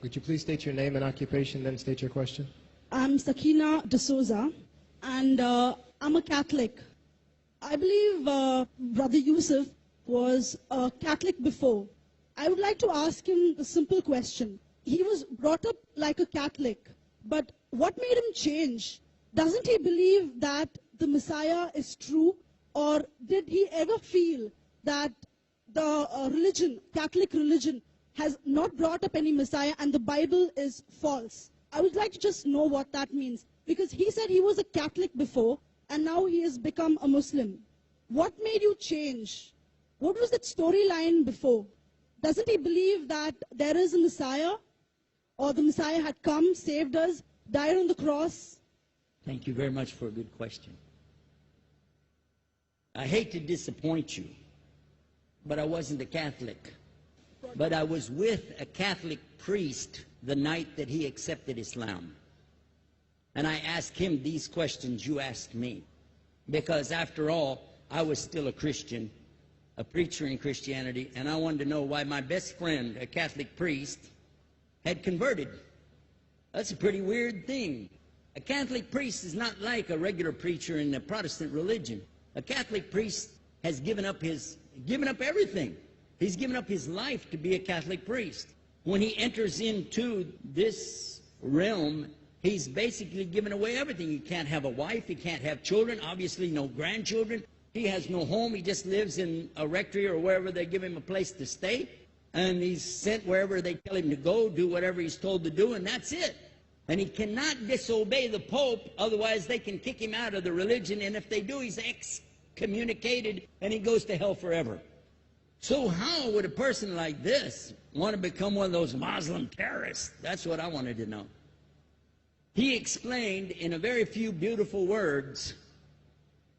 Would you please state your name and occupation, then state your question? I'm Sakina D'Souza, and I'm a Catholic. I believe Brother Yusuf was a Catholic before. I would like to ask him a simple question. He was brought up like a Catholic, but what made him change? Doesn't he believe that the Messiah is true, or did he ever feel that the religion, Catholic religion, has not brought up any Messiah and the Bible is false? I would like to just know what that means, because he said he was a Catholic before and now he has become a Muslim. What made you change? What was that storyline before? Doesn't he believe that there is a Messiah, or the Messiah had come, saved us, died on the cross? Thank you very much for a good question. I hate to disappoint you, but I wasn't a Catholic. But I was with a Catholic priest the night that he accepted Islam. And I asked him these questions you asked me. Because after all, I was still a Christian, a preacher in Christianity, and I wanted to know why my best friend, a Catholic priest, had converted. That's a pretty weird thing. A Catholic priest is not like a regular preacher in the Protestant religion. A Catholic priest has given up everything. He's given up his life to be a Catholic priest. When he enters into this realm, he's basically given away everything. He can't have a wife, he can't have children, obviously no grandchildren. He has no home, he just lives in a rectory or wherever they give him a place to stay. And he's sent wherever they tell him to go, do whatever he's told to do, and that's it. And he cannot disobey the Pope, otherwise they can kick him out of the religion, and if they do, he's excommunicated and he goes to hell forever. So how would a person like this want to become one of those Muslim terrorists? That's what I wanted to know. He explained in a very few beautiful words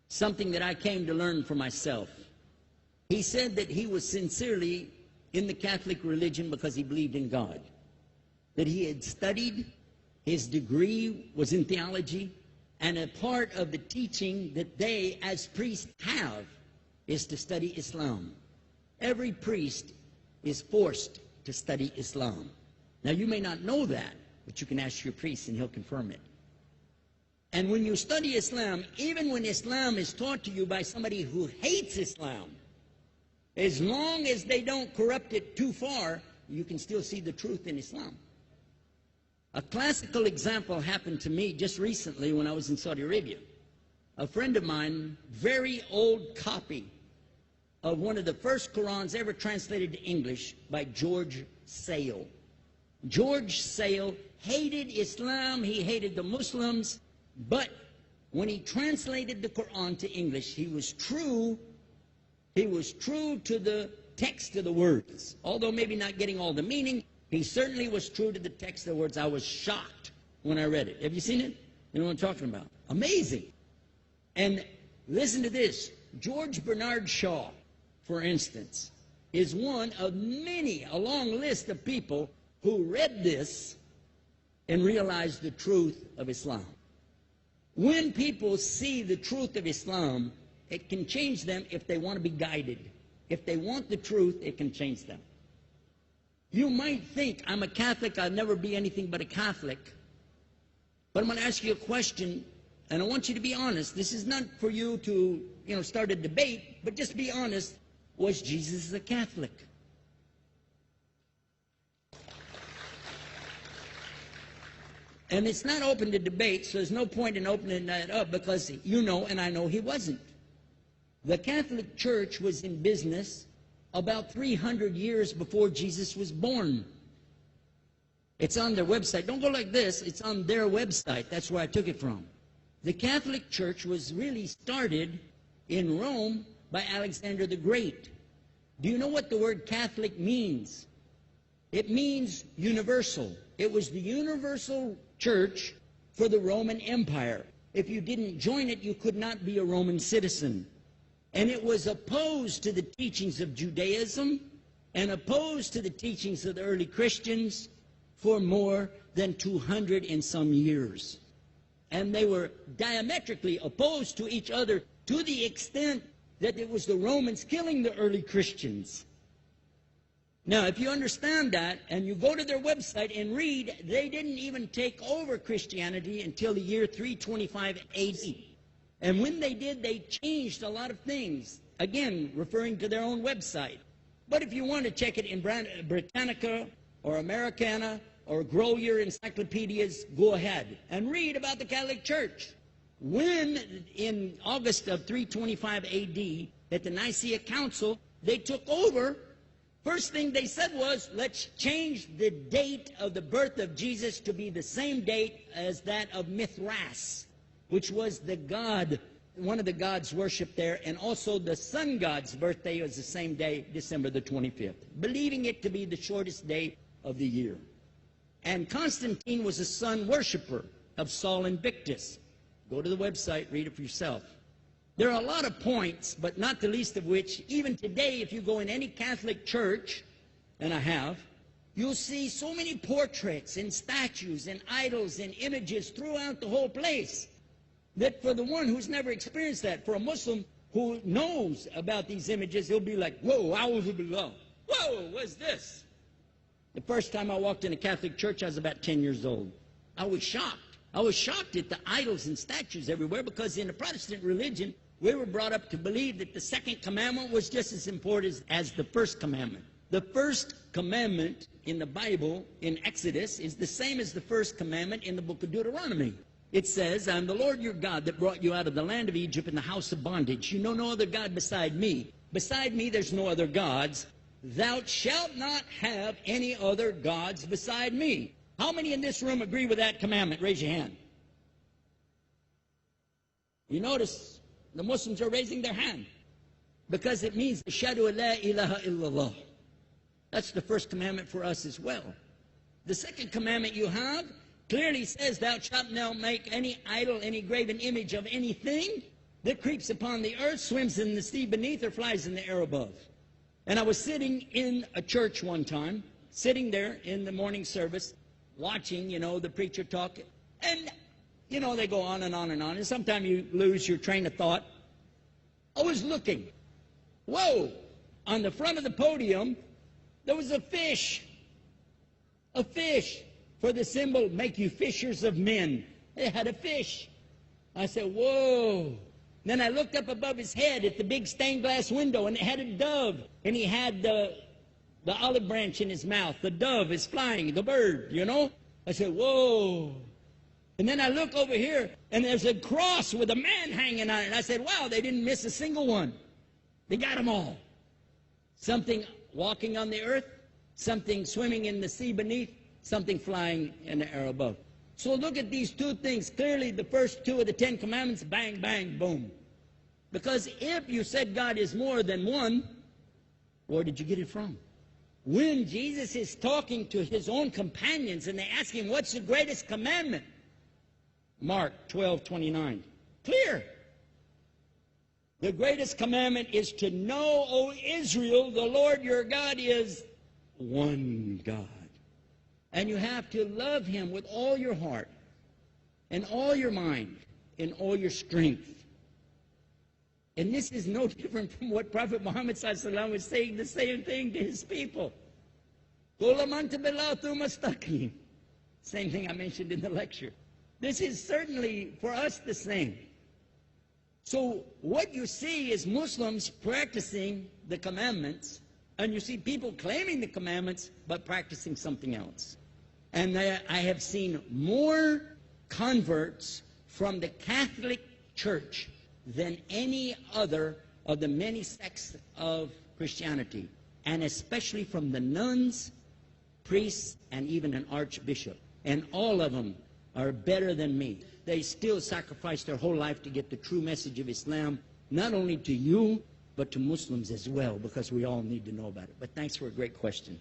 something that I came to learn for myself. He said that he was sincerely in the Catholic religion because he believed in God, that he had studied, his degree was in theology, and a part of the teaching that they as priests have is to study Islam. Every priest is forced to study Islam. Now, you may not know that, but you can ask your priest and he'll confirm it. And when you study Islam, even when Islam is taught to you by somebody who hates Islam, as long as they don't corrupt it too far, you can still see the truth in Islam. A classical example happened to me just recently when I was in Saudi Arabia. A friend of mine, very old copy of one of the first Qurans ever translated to English by George Sale. George Sale hated Islam, he hated the Muslims, but when he translated the Quran to English, he was true to the text of the words. Although maybe not getting all the meaning, he certainly was true to the text of the words. I was shocked when I read it. Have you seen it? You know what I'm talking about? Amazing. And listen to this. George Bernard Shaw, for instance, is one of many, a long list of people who read this and realized the truth of Islam. When people see the truth of Islam, it can change them if they want to be guided. If they want the truth, it can change them. You might think, I'm a Catholic, I'll never be anything but a Catholic. But I'm going to ask you a question, and I want you to be honest. This is not for you to, start a debate, but just be honest. Was Jesus a Catholic? And it's not open to debate, so there's no point in opening that up, because you know and I know he wasn't. The Catholic Church was in business about 300 years before Jesus was born. It's on their website. Don't go like this. It's on their website. That's where I took it from. The Catholic Church was really started in Rome by Alexander the Great. Do you know what the word Catholic means? It means universal. It was the universal church for the Roman Empire. If you didn't join it, you could not be a Roman citizen. And it was opposed to the teachings of Judaism and opposed to the teachings of the early Christians for more than 200 and some years. And they were diametrically opposed to each other to the extent that it was the Romans killing the early Christians. Now, if you understand that, and you go to their website and read, they didn't even take over Christianity until the year 325 AD. And when they did, they changed a lot of things. Again, referring to their own website. But if you want to check it in Britannica or Americana or grow your encyclopedias, go ahead and read about the Catholic Church. When, in August of 325 AD, at the Nicaea Council, they took over, first thing they said was, let's change the date of the birth of Jesus to be the same date as that of Mithras, which was the god, one of the gods worshipped there, and also the sun god's birthday was the same day, December the 25th, believing it to be the shortest day of the year. And Constantine was a sun worshiper of Sol Invictus. Go to the website, read it for yourself. There are a lot of points, but not the least of which, even today, if you go in any Catholic church, and I have, you'll see so many portraits and statues and idols and images throughout the whole place, that for the one who's never experienced that, for a Muslim who knows about these images, he'll be like, whoa, a'udhu billah. Whoa, what's this? The first time I walked in a Catholic church, I was about 10 years old. I was shocked. I was shocked at the idols and statues everywhere, because in the Protestant religion, we were brought up to believe that the second commandment was just as important as the first commandment. The first commandment in the Bible, in Exodus, is the same as the first commandment in the book of Deuteronomy. It says, I'm the Lord your God that brought you out of the land of Egypt in the house of bondage. You know no other God beside me. Beside me there's no other gods. Thou shalt not have any other gods beside me. How many in this room agree with that commandment? Raise your hand. You notice the Muslims are raising their hand, because it means Ashhadu an la ilaha illallah. That's the first commandment for us as well. The second commandment you have clearly says, thou shalt not make any idol, any graven image of anything that creeps upon the earth, swims in the sea beneath, or flies in the air above. And I was sitting in a church one time, sitting there in the morning service, watching, the preacher talk, and, they go on and on and on, and sometimes you lose your train of thought. I was looking. Whoa! On the front of the podium, there was a fish. A fish. For the symbol, make you fishers of men. They had a fish. I said, whoa. Then I looked up above his head at the big stained glass window, and it had a dove, and he had the olive branch in his mouth. The dove is flying, the bird, I said, whoa. And then I look over here, and there's a cross with a man hanging on it. I said, wow, they didn't miss a single one. They got them all. Something walking on the earth, something swimming in the sea beneath, something flying in the air above. So look at these two things. Clearly, the first two of the 10 Commandments, bang, bang, boom. Because if you said God is more than one, where did you get it from? When Jesus is talking to his own companions and they ask him, what's the greatest commandment? Mark 12:29. Clear. The greatest commandment is to know, O Israel, the Lord your God is one God. And you have to love him with all your heart and all your mind and all your strength. And this is no different from what Prophet Muhammad ﷺ was saying, the same thing to his people. Same thing I mentioned in the lecture. This is certainly for us the same. So what you see is Muslims practicing the commandments, and you see people claiming the commandments but practicing something else. And I have seen more converts from the Catholic Church than any other of the many sects of Christianity, and especially from the nuns, priests, and even an archbishop. And all of them are better than me. They still sacrifice their whole life to get the true message of Islam, not only to you, but to Muslims as well, because we all need to know about it. But thanks for a great question.